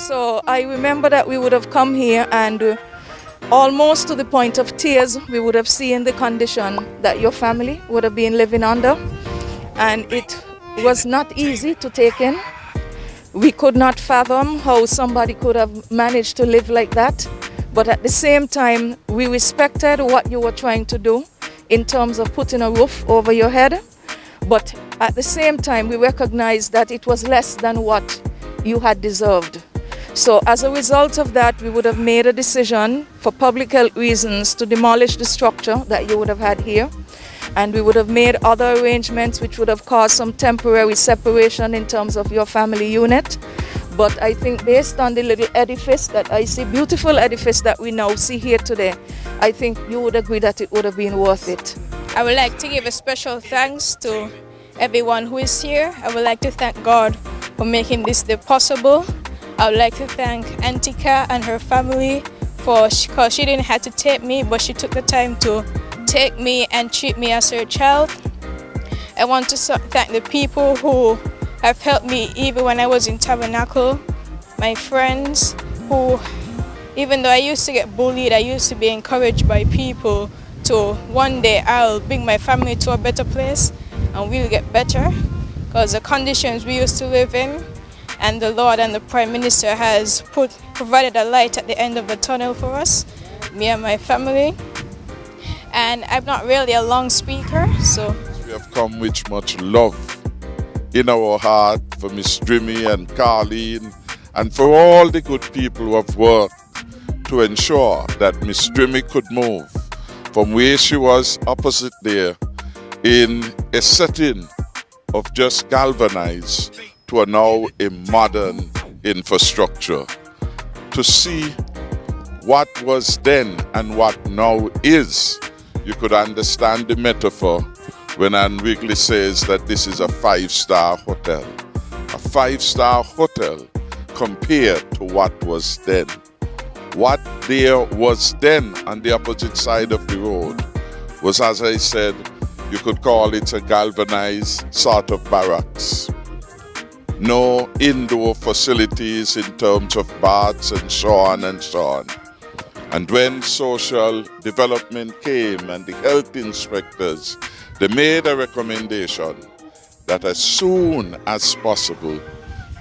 So I remember that we would have come here and almost to the point of tears, we would have seen the condition that your family would have been living under. And it was not easy to take in. We could not fathom how somebody could have managed to live like that. But at the same time, we respected what you were trying to do in terms of putting a roof over your head. But at the same time, we recognized that it was less than what you had deserved. So as a result of that, we would have made a decision for public health reasons to demolish the structure that you would have had here. And we would have made other arrangements which would have caused some temporary separation in terms of your family unit. But I think based on the little edifice that I see, beautiful edifice that we now see here today, I think you would agree that it would have been worth it. I would like to give a special thanks to everyone who is here. I would like to thank God for making this day possible. I would like to thank Antika and her family because she didn't have to take me, but she took the time to take me and treat me as her child. I want to thank the people who have helped me even when I was in Tabernacle, my friends who, even though I used to get bullied, I used to be encouraged by people to one day I'll bring my family to a better place and we'll get better, because the conditions we used to live in, and the Lord and the Prime Minister has provided a light at the end of the tunnel for us, me and my family. And I'm not really a long speaker, so. We have come with much love in our heart for Miss Drimmy and Carleen and for all the good people who have worked to ensure that Miss Drimmy could move from where she was opposite there in a setting of just galvanized to now a modern infrastructure. To see what was then and what now is, you could understand the metaphor when Anne Wrigley says that this is a 5-star hotel. A 5-star hotel compared to what was then. What there was then on the opposite side of the road was, as I said, you could call it a galvanized sort of barracks. No indoor facilities in terms of baths and so on and so on. And when social development came and the health inspectors, they made a recommendation that as soon as possible,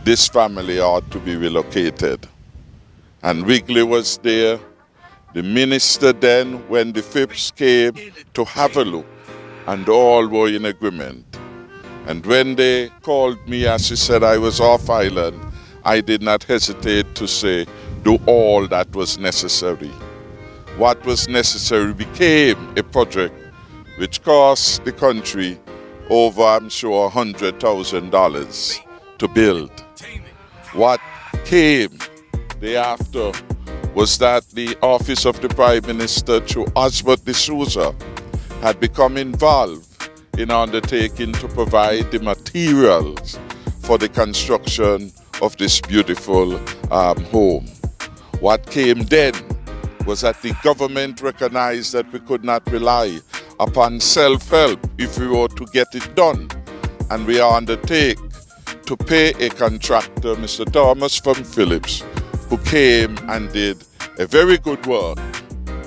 this family ought to be relocated. And Wrigley was there, the minister then, when the FIPS came to have a look, and all were in agreement. And when they called me, as she said I was off island, I did not hesitate to say, do all that was necessary. What was necessary became a project which cost the country over, I'm sure, $100,000 to build. What came thereafter was that the Office of the Prime Minister, through Osbert D'Souza, had become involved in undertaking to provide the materials for the construction of this beautiful home. What came then was that the government recognized that we could not rely upon self-help if we were to get it done. And we undertake to pay a contractor, Mr. Thomas from Phillips, who came and did a very good work.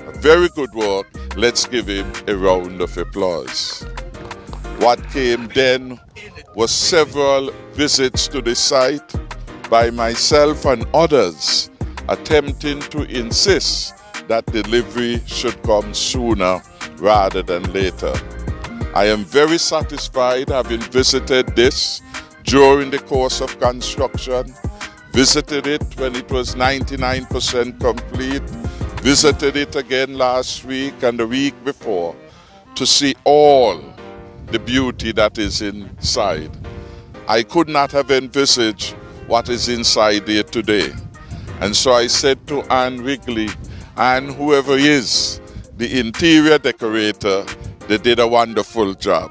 A very good work. Let's give him a round of applause. What came then was several visits to the site by myself and others attempting to insist that delivery should come sooner rather than later. I am very satisfied having visited this during the course of construction, visited it when it was 99% complete, visited it again last week and the week before to see all the beauty that is inside. I could not have envisaged what is inside there today. And so I said to Anne Wrigley and whoever is the interior decorator, they did a wonderful job.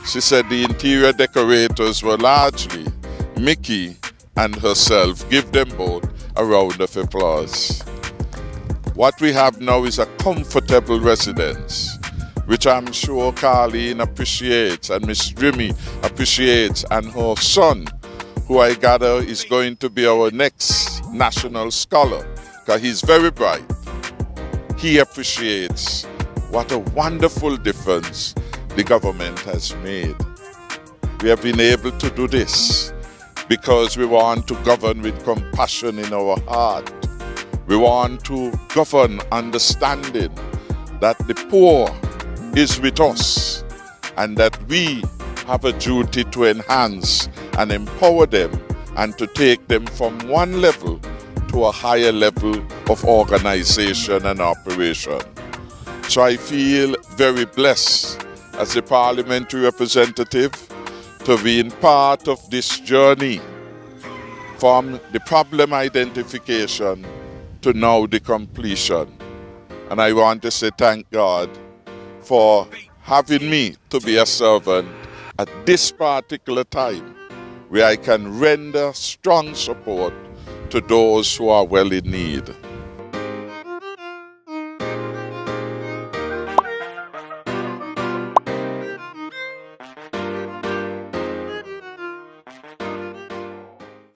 She said the interior decorators were largely Mickey and herself. Give them both a round of applause. What we have now is a comfortable residence, which I'm sure Carleen appreciates and Miss Drimmy appreciates, and her son, who I gather is going to be our next national scholar, because he's very bright. He appreciates what a wonderful difference the government has made. We have been able to do this because we want to govern with compassion in our heart. We want to govern understanding that the poor is with us and that we have a duty to enhance and empower them and to take them from one level to a higher level of organization and operation. So I feel very blessed as a parliamentary representative to be in part of this journey from the problem identification to now the completion. And I want to say thank God for having me to be a servant at this particular time where I can render strong support to those who are well in need.